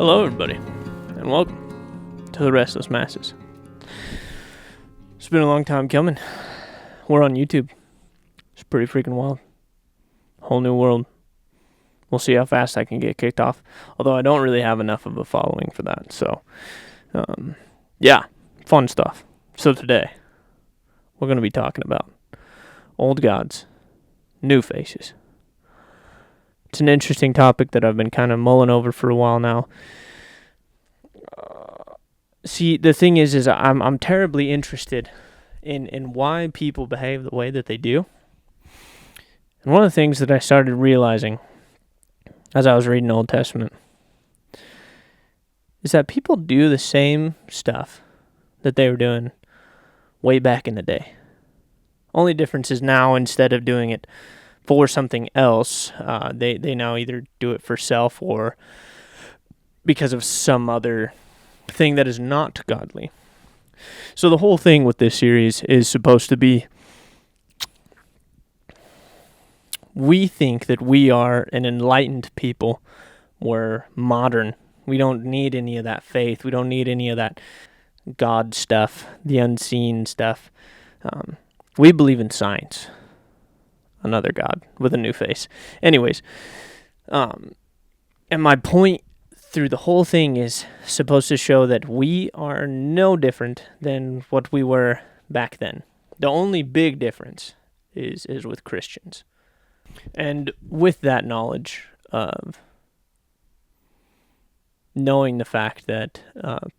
Hello, everybody, and welcome to the Restless Masses. It's been a long time coming. We're on YouTube. It's pretty freaking wild. Whole new world. We'll see how fast I can get kicked off. Although I don't really have enough of a following for that. So, yeah, fun stuff. So today, we're going to be talking about old gods, new faces. It's an interesting topic that I've been kind of mulling over for a while now. See, the thing is I'm terribly interested in why people behave the way that they do. And one of the things that I started realizing as I was reading the Old Testament is that people do the same stuff that they were doing way back in the day. Only difference is now, instead of doing it for something else, they now either do it for self or because of some other thing that is not godly. So the whole thing with this series is supposed to be, we think that we are an enlightened people. We're modern. We don't need any of that faith. We don't need any of that God stuff, the unseen stuff. We believe in science. Another God with a new face. Anyways, and my point through the whole thing is supposed to show that we are no different than what we were back then. The only big difference is with Christians. And with that knowledge of knowing the fact that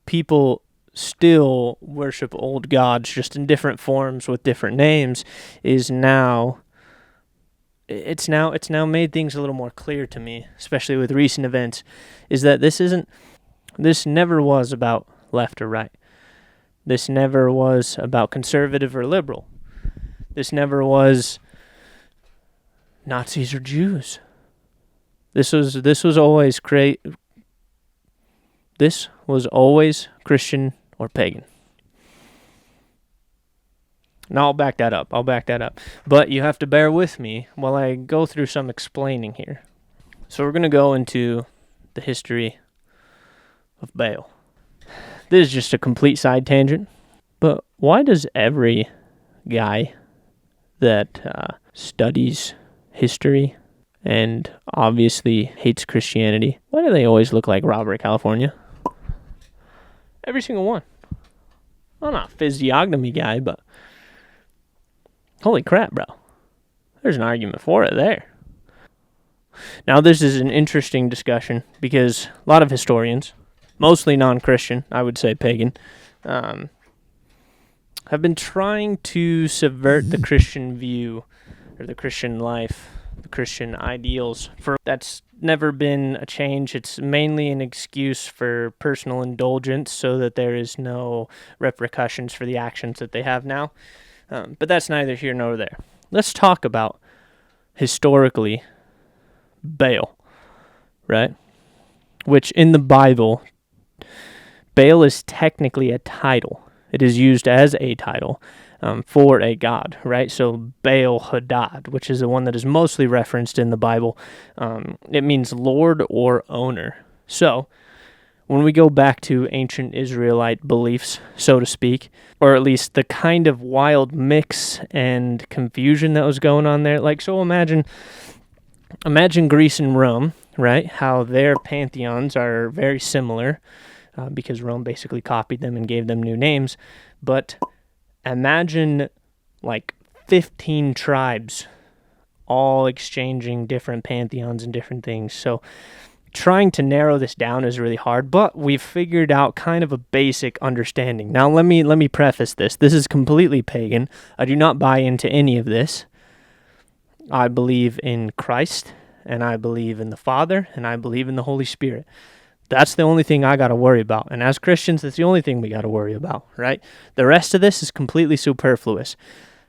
people still worship old gods just in different forms with different names is now... It's now made things a little more clear to me, especially with recent events, is that this never was about left or right. This never was about conservative or liberal. This never was Nazis or Jews. This was always Christian or pagan. Now I'll back that up. But you have to bear with me while I go through some explaining here. So we're going to go into the history of Baal. This is just a complete side tangent. But why does every guy that studies history and obviously hates Christianity, why do they always look like Robert California? Every single one. I'm not a physiognomy guy, but... holy crap, bro. There's an argument for it there. Now, this is an interesting discussion because a lot of historians, mostly non-Christian, I would say pagan, have been trying to subvert the Christian view or the Christian life, the Christian ideals. That's never been a change. It's mainly an excuse for personal indulgence so that there is no repercussions for the actions that they have now. But that's neither here nor there. Let's talk about, historically, Baal, right? Which in the Bible, Baal is technically a title. It is used as a title for a god, right? So Baal Hadad, which is the one that is mostly referenced in the Bible, it means Lord or owner. So, when we go back to ancient Israelite beliefs, so to speak, or at least the kind of wild mix and confusion that was going on there, so imagine Greece and Rome, right? How their pantheons are very similar, because Rome basically copied them and gave them new names. But imagine 15 tribes all exchanging different pantheons and different things. So trying to narrow this down is really hard, but we've figured out kind of a basic understanding. Now, let me preface this. This is completely pagan. I do not buy into any of this. I believe in Christ, and I believe in the Father, and I believe in the Holy Spirit. That's the only thing I got to worry about. And as Christians, that's the only thing we got to worry about, right? The rest of this is completely superfluous.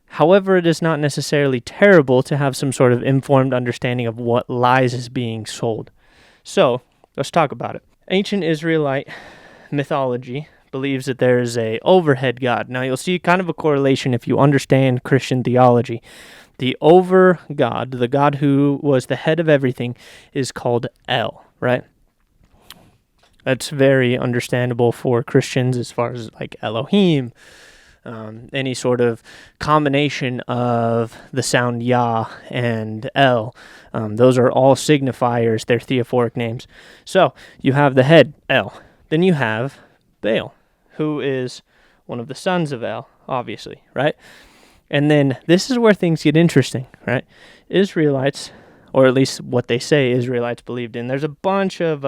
However, it is not necessarily terrible to have some sort of informed understanding of what lies is being sold. So, let's talk about it. Ancient Israelite mythology believes that there is a overhead god. Now, you'll see kind of a correlation if you understand Christian theology. The over god, the god who was the head of everything, is called El, right? That's very understandable for Christians as far as like Elohim, any sort of combination of the sound Yah and El. Those are all signifiers. They're theophoric names. So you have the head, El. Then you have Baal, who is one of the sons of El, obviously, right? And then this is where things get interesting, right? Israelites, or at least what they say Israelites believed in. There's a bunch of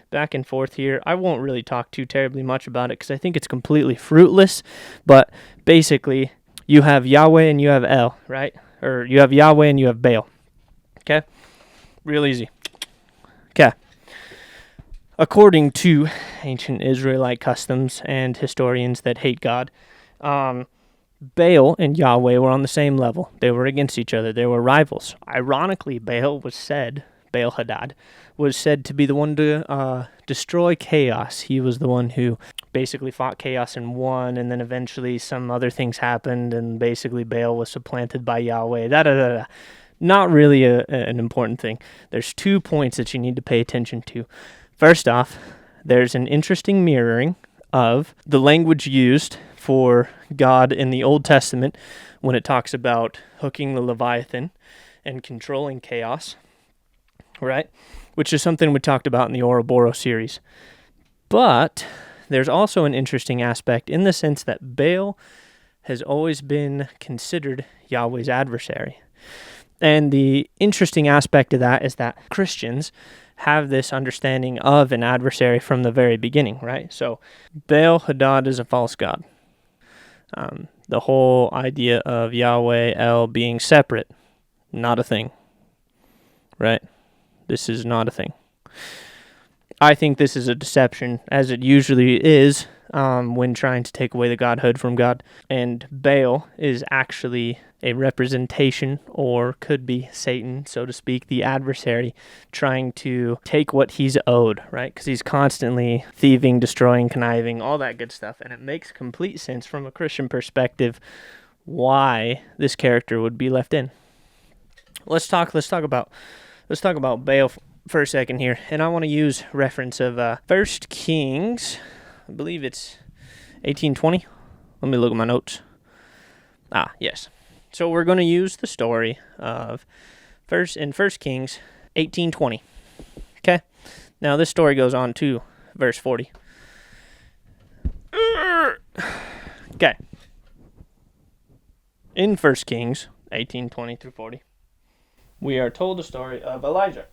back and forth here. I won't really talk too terribly much about it because I think it's completely fruitless. But basically, you have Yahweh and you have El, right? Or you have Yahweh and you have Baal. Okay? Real easy. Okay. According to ancient Israelite customs and historians that hate God, Baal and Yahweh were on the same level. They were against each other. They were rivals. Ironically, Baal Hadad, was said to be the one to destroy chaos. He was the one who basically fought chaos and won, and then eventually some other things happened, and basically Baal was supplanted by Yahweh. Not really an important thing. There's 2 points that you need to pay attention to. First off, there's an interesting mirroring of the language used for God in the Old Testament when it talks about hooking the Leviathan and controlling chaos, right? Which is something we talked about in the Ouroboros series. But there's also an interesting aspect in the sense that Baal has always been considered Yahweh's adversary. And the interesting aspect of that is that Christians have this understanding of an adversary from the very beginning, right? So Baal Hadad is a false god. The whole idea of Yahweh, El being separate, not a thing, right? This is not a thing. I think this is a deception, as it usually is when trying to take away the godhood from God. And Baal is actually a representation, or could be Satan, so to speak, the adversary, trying to take what he's owed, right? Because he's constantly thieving, destroying, conniving, all that good stuff. And it makes complete sense from a Christian perspective why this character would be left in. Let's talk about Baal for a second here, and I want to use reference of 1 Kings, I believe it's 18:20. Let me look at my notes. Yes. So we're going to use the story of 1 Kings 18:20. Okay? Now this story goes on to verse 40. Okay. In 1 Kings 18:20 through 40, we are told the story of Elijah.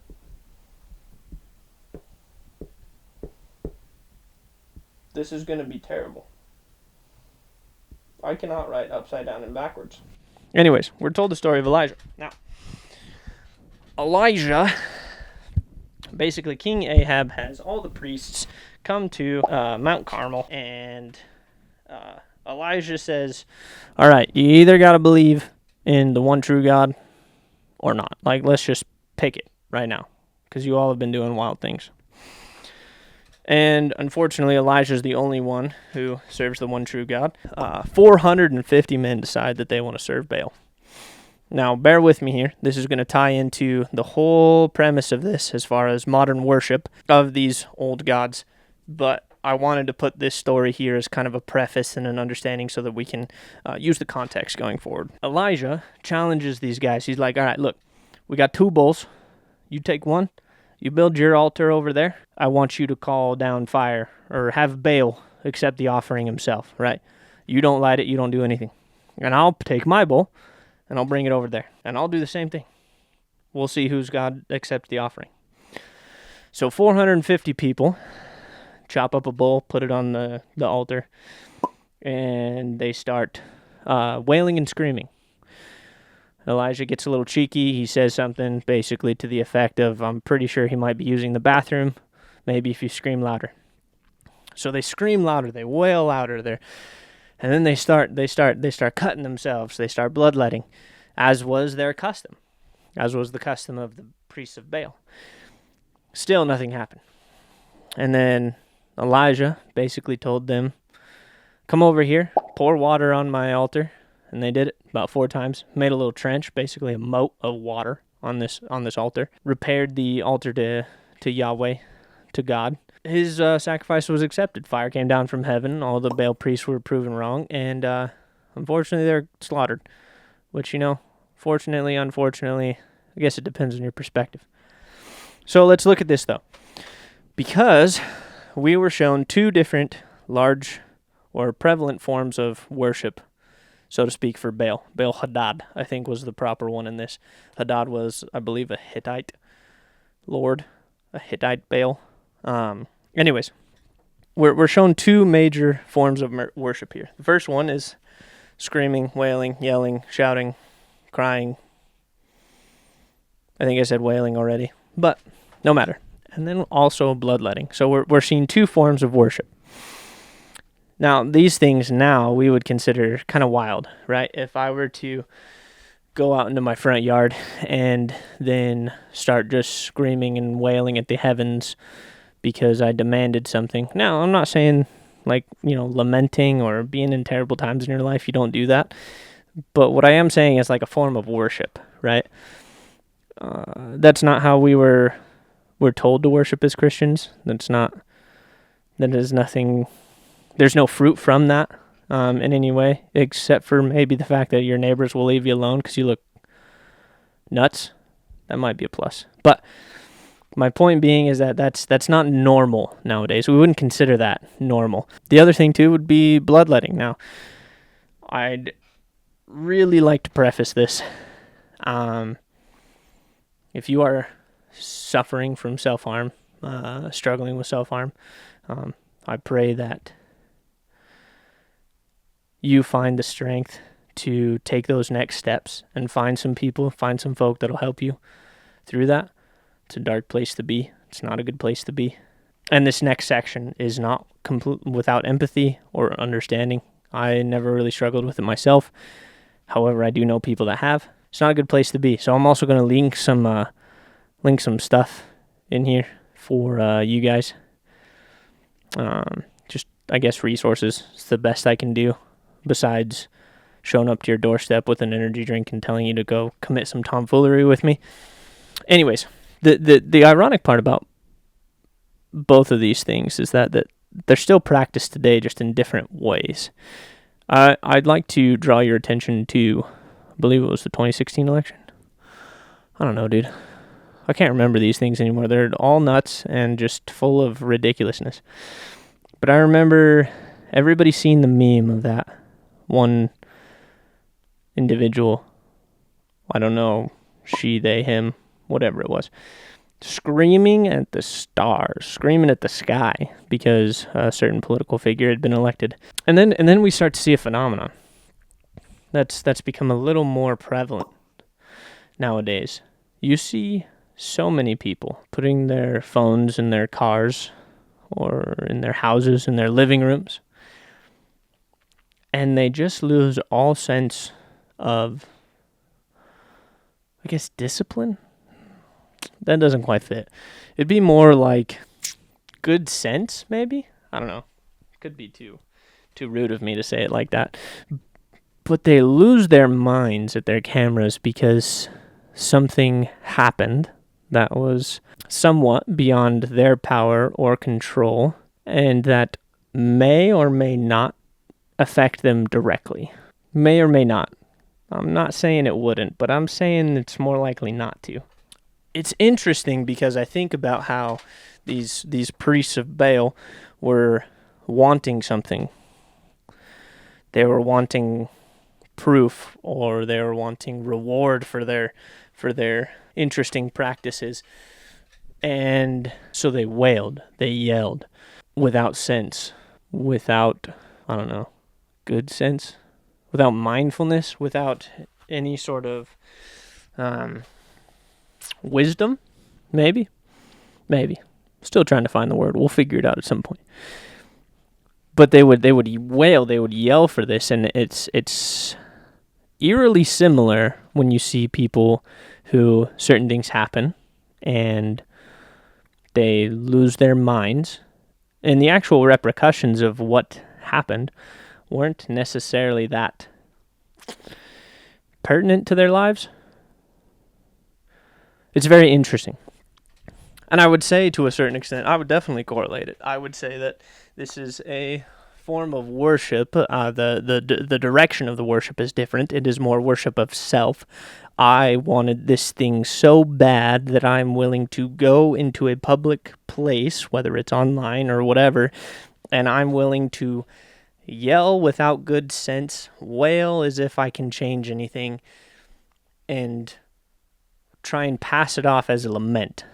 This is going to be terrible. I cannot write upside down and backwards. Anyways, we're told the story of Elijah. Now, Elijah, basically King Ahab has all the priests come to Mount Carmel, and Elijah says, all right, you either got to believe in the one true God or not. Like, let's just pick it right now, because you all have been doing wild things. And unfortunately, Elijah is the only one who serves the one true God. 450 men decide that they want to serve Baal. Now, bear with me here. This is going to tie into the whole premise of this as far as modern worship of these old gods. But I wanted to put this story here as kind of a preface and an understanding so that we can use the context going forward. Elijah challenges these guys. He's like, all right, look, we got 2 bulls. You take one. You build your altar over there. I want you to call down fire, or have Baal accept the offering himself, right? You don't light it, you don't do anything. And I'll take my bull, and I'll bring it over there, and I'll do the same thing. We'll see whose God accepts the offering. So 450 people chop up a bull, put it on the altar, and they start wailing and screaming. Elijah gets a little cheeky. He says something basically to the effect of, I'm pretty sure he might be using the bathroom. Maybe if you scream louder. So they scream louder. They wail louder there. And then they start cutting themselves. They start bloodletting, as was their custom, as was the custom of the priests of Baal. Still nothing happened. And then Elijah basically told them, come over here, pour water on my altar. And they did it about 4 times. Made a little trench, basically a moat of water on this altar. Repaired the altar to Yahweh, to God. his sacrifice was accepted. Fire came down from heaven. All the Baal priests were proven wrong, and unfortunately, they're slaughtered. Which, fortunately, unfortunately, I guess it depends on your perspective. So let's look at this, though. Because we were shown two different large or prevalent forms of worship, so to speak, for Baal. Baal Hadad, I think, was the proper one in this. Hadad was, I believe, a Hittite lord, a Hittite Baal. Anyways, we're shown two major forms of worship here. The first one is screaming, wailing, yelling, shouting, crying. I think I said wailing already, but no matter. And then also bloodletting. So we're seeing two forms of worship. Now, these things now we would consider kind of wild, right? If I were to go out into my front yard and then start just screaming and wailing at the heavens because I demanded something. Now, I'm not saying lamenting or being in terrible times in your life, you don't do that. But what I am saying is like a form of worship, right? That's not how we're told to worship as Christians. There's no fruit from that in any way, except for maybe the fact that your neighbors will leave you alone because you look nuts. That might be a plus. But my point being is that that's not normal nowadays. We wouldn't consider that normal. The other thing, too, would be bloodletting. Now, I'd really like to preface this. If you are suffering from self-harm, struggling with self-harm, I pray that you find the strength to take those next steps and find some folk that'll help you through that. It's a dark place to be. It's not a good place to be. And this next section is not complete without empathy or understanding. I never really struggled with it myself. However, I do know people that have. It's not a good place to be. So I'm also going to link some stuff in here for you guys. Just, I guess, resources. It's the best I can do besides showing up to your doorstep with an energy drink and telling you to go commit some tomfoolery with me. Anyways, the ironic part about both of these things is that they're still practiced today, just in different ways. I'd like to draw your attention to, I believe it was the 2016 election. I don't know, dude. I can't remember these things anymore. They're all nuts and just full of ridiculousness. But I remember everybody seeing the meme of that one individual. I don't know, she, they, him, whatever it was, screaming at the stars, screaming at the sky because a certain political figure had been elected. And then we start to see a phenomenon that's become a little more prevalent nowadays. You see so many people putting their phones in their cars or in their houses, in their living rooms, and they just lose all sense of, I guess, discipline. That doesn't quite fit. It'd be more like good sense, maybe? I don't know. Could be too rude of me to say it like that. But they lose their minds at their cameras because something happened that was somewhat beyond their power or control, and that may or may not affect them directly. May or may not. I'm not saying it wouldn't, but I'm saying it's more likely not to. It's interesting because I think about how these priests of Baal were wanting something. They were wanting proof, or they were wanting reward for their interesting practices. And so they wailed, they yelled, without sense, without, I don't know, good sense, without mindfulness, without any sort of wisdom, maybe. Still trying to find the word. We'll figure it out at some point. But they would wail, they would yell for this, and it's eerily similar when you see people who certain things happen and they lose their minds, and the actual repercussions of what happened weren't necessarily that pertinent to their lives. It's very interesting. And I would say, to a certain extent, I would definitely correlate it. I would say that this is a form of worship. The direction of the worship is different. It is more worship of self. I wanted this thing so bad that I'm willing to go into a public place, whether it's online or whatever, and I'm willing to yell without good sense, wail as if I can change anything, and try and pass it off as a lament.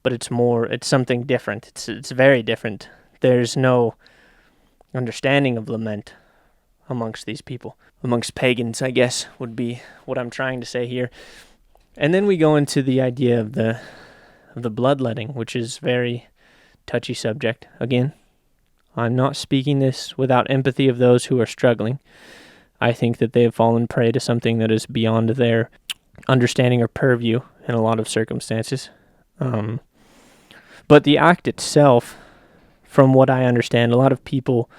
But it's something different. It's very different. There's no understanding of lament amongst these people. Amongst pagans, I guess, would be what I'm trying to say here. And then we go into the idea of the bloodletting, which is very touchy subject. Again, I'm not speaking this without empathy of those who are struggling. I think that they have fallen prey to something that is beyond their understanding or purview in a lot of circumstances. But the act itself, from what I understand, a lot of people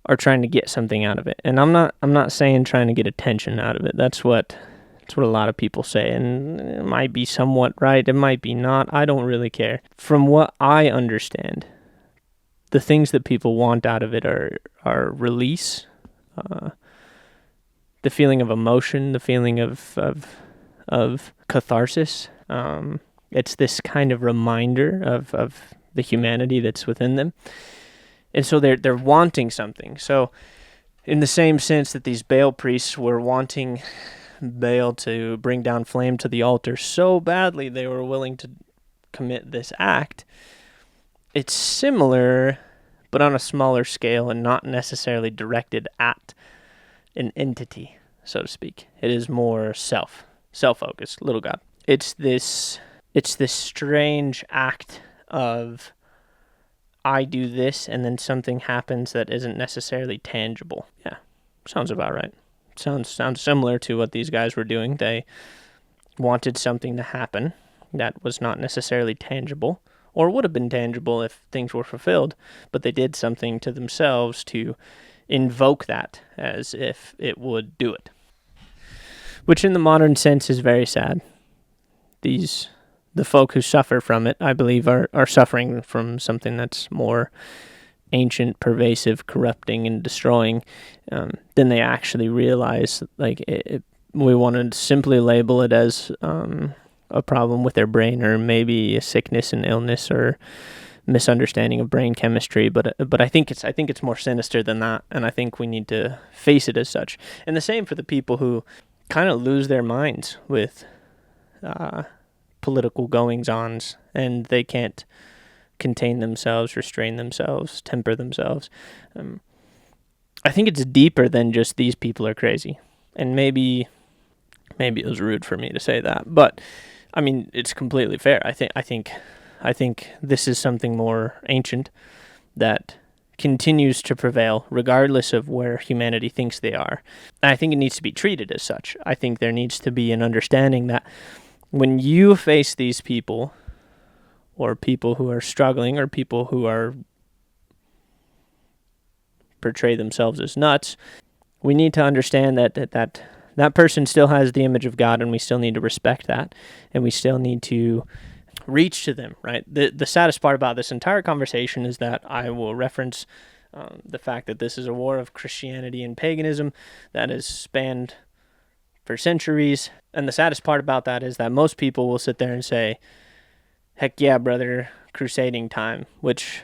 are trying to get something out of it. And I'm not saying trying to get attention out of it. That's what a lot of people say. And it might be somewhat right, it might be not. I don't really care. From what I understand, the things that people want out of it are release, the feeling of emotion, the feeling of catharsis. It's this kind of reminder of the humanity that's within them. And so they're wanting something. So in the same sense that these Baal priests were wanting Baal to bring down flame to the altar so badly they were willing to commit this act, it's similar, but on a smaller scale and not necessarily directed at an entity, so to speak. It is more self-focused, little god. It's this strange act of I do this and then something happens that isn't necessarily tangible. Yeah, sounds about right. Sounds similar to what these guys were doing. They wanted something to happen that was not necessarily tangible, or would have been tangible if things were fulfilled, but they did something to themselves to invoke that as if it would do it. Which in the modern sense is very sad. The folk who suffer from it, I believe, are suffering from something that's more ancient, pervasive, corrupting, and destroying than they actually realize. Like, we want to simply label it as a problem with their brain, or maybe a sickness and illness, or misunderstanding of brain chemistry. But I think it's more sinister than that, and I think we need to face it as such. And the same for the people who kind of lose their minds with political goings-ons, and they can't contain themselves, restrain themselves, temper themselves. I think it's deeper than just these people are crazy. And maybe it was rude for me to say that, but I mean, it's completely fair. I think this is something more ancient that continues to prevail regardless of where humanity thinks they are. And I think it needs to be treated as such. I think there needs to be an understanding that when you face these people, or people who are struggling, or people who are portray themselves as nuts, we need to understand that person still has the image of God, and we still need to respect that, and we still need to reach to them, right? The saddest part about this entire conversation is that I will reference the fact that this is a war of Christianity and paganism that has spanned for centuries. And the saddest part about that is that most people will sit there and say, heck yeah, brother, crusading time, which,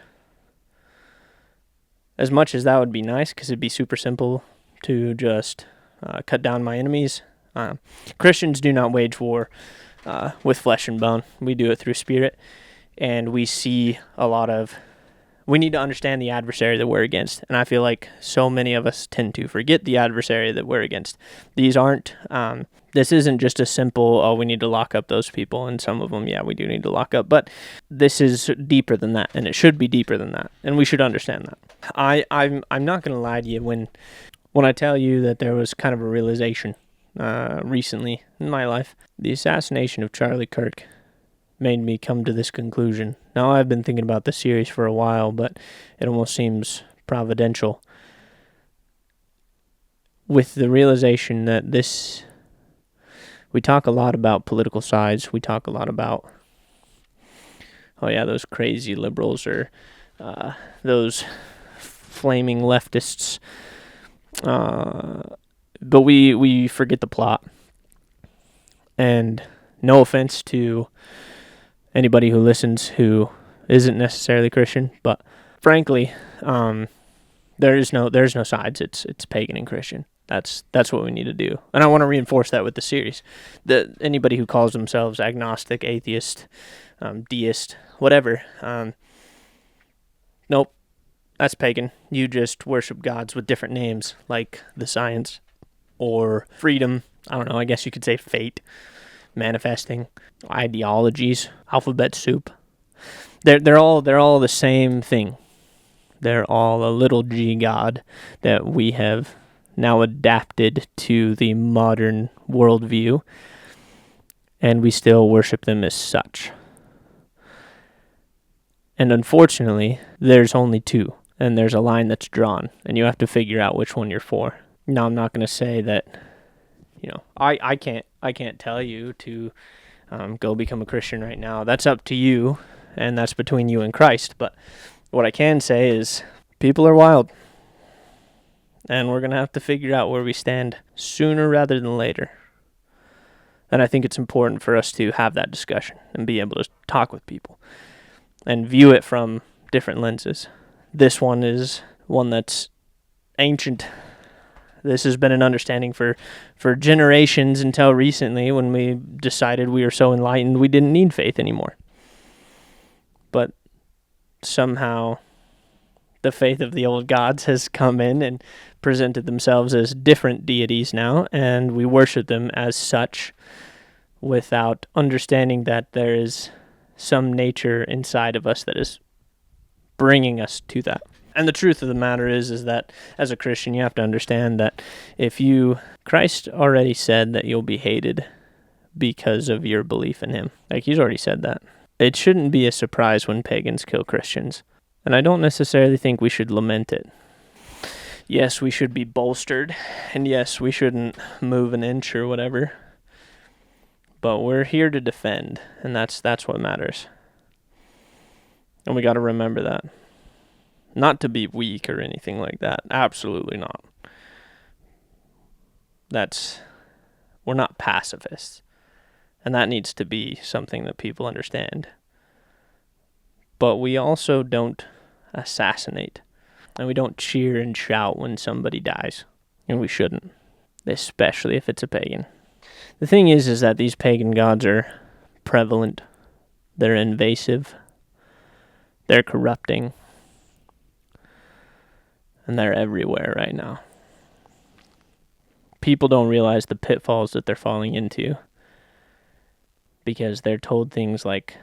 as much as that would be nice, because it'd be super simple to just cut down my enemies, Christians do not wage war with flesh and bone. We do it through spirit, and we see we need to understand the adversary that we're against. And I feel like so many of us tend to forget the adversary that we're against. This isn't just a simple, we need to lock up those people. And some of them, yeah, we do need to lock up. But this is deeper than that, and it should be deeper than that. And we should understand that. I'm not going to lie to you when I tell you that there was kind of a realization recently in my life. The assassination of Charlie Kirk made me come to this conclusion. Now, I've been thinking about this series for a while, but it almost seems providential, with the realization that we talk a lot about political sides, we talk a lot about oh yeah, those crazy liberals or those flaming leftists. But we forget the plot. And no offense to anybody who listens who isn't necessarily Christian, but frankly, there's no sides. It's pagan and Christian. That's what we need to do. And I want to reinforce that with the series. Anybody who calls themselves agnostic, atheist, deist, whatever, nope, that's pagan. You just worship gods with different names, like the science or freedom. I don't know, I guess you could say fate, manifesting, ideologies, alphabet soup. They're all the same thing. They're all a little g god that we have now adapted to the modern worldview, and we still worship them as such. And unfortunately, there's only two, and there's a line that's drawn, and you have to figure out which one you're for. Now, I'm not going to say that, I can't tell you to go become a Christian right now. That's up to you, and that's between you and Christ. But what I can say is people are wild, and we're going to have to figure out where we stand sooner rather than later. And I think it's important for us to have that discussion and be able to talk with people and view it from different lenses. This one is one that's ancient. This has been an understanding for generations until recently when we decided we were so enlightened we didn't need faith anymore. But somehow the faith of the old gods has come in and presented themselves as different deities now, and we worship them as such without understanding that there is some nature inside of us that is bringing us to that. And the truth of the matter is that as a Christian, you have to understand that Christ already said that you'll be hated because of your belief in him. Like, he's already said that. It shouldn't be a surprise when pagans kill Christians. And I don't necessarily think we should lament it. Yes, we should be bolstered. And yes, we shouldn't move an inch or whatever. But we're here to defend. And that's what matters. And we got to remember that. Not to be weak or anything like that. Absolutely not. We're not pacifists. And that needs to be something that people understand. But we also don't assassinate. And we don't cheer and shout when somebody dies. And we shouldn't. Especially if it's a pagan. The thing is that these pagan gods are prevalent. They're invasive. They're corrupting. And they're everywhere right now. People don't realize the pitfalls that they're falling into because they're told things like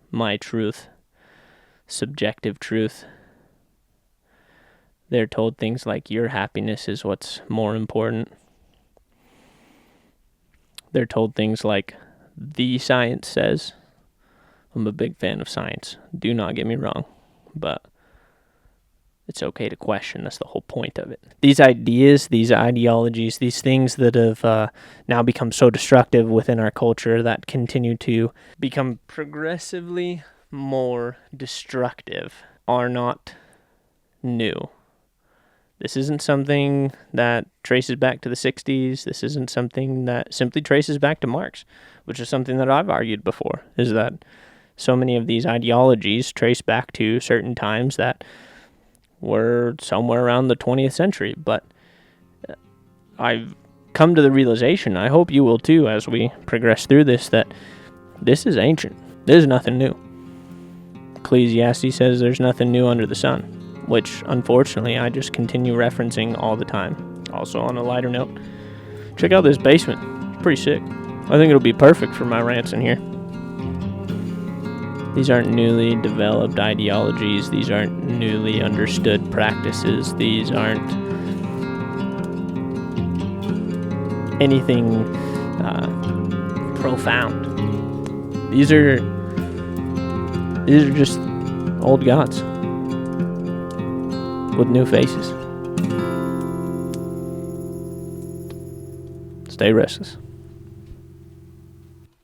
my truth, subjective truth. They're told things like your happiness is what's more important. They're told things like the science says. I'm a big fan of science. Do not get me wrong, but it's okay to question. That's the whole point of it. These ideas, these ideologies, these things that have now become so destructive within our culture that continue to become progressively more destructive are not new. This isn't something that traces back to the 60s. This isn't something that simply traces back to Marx, which is something that I've argued before, is that so many of these ideologies trace back to certain times that were somewhere around the 20th century. But I've come to the realization, I hope you will too as we progress through this, that this is ancient. There's nothing new. Ecclesiastes says there's nothing new under the sun, which unfortunately I just continue referencing all the time. Also, on a lighter note, check out this basement. It's pretty sick. I think it'll be perfect for my rants in here. These aren't newly developed ideologies. These aren't newly understood practices. These aren't anything profound. These are just old gods with new faces. Stay restless.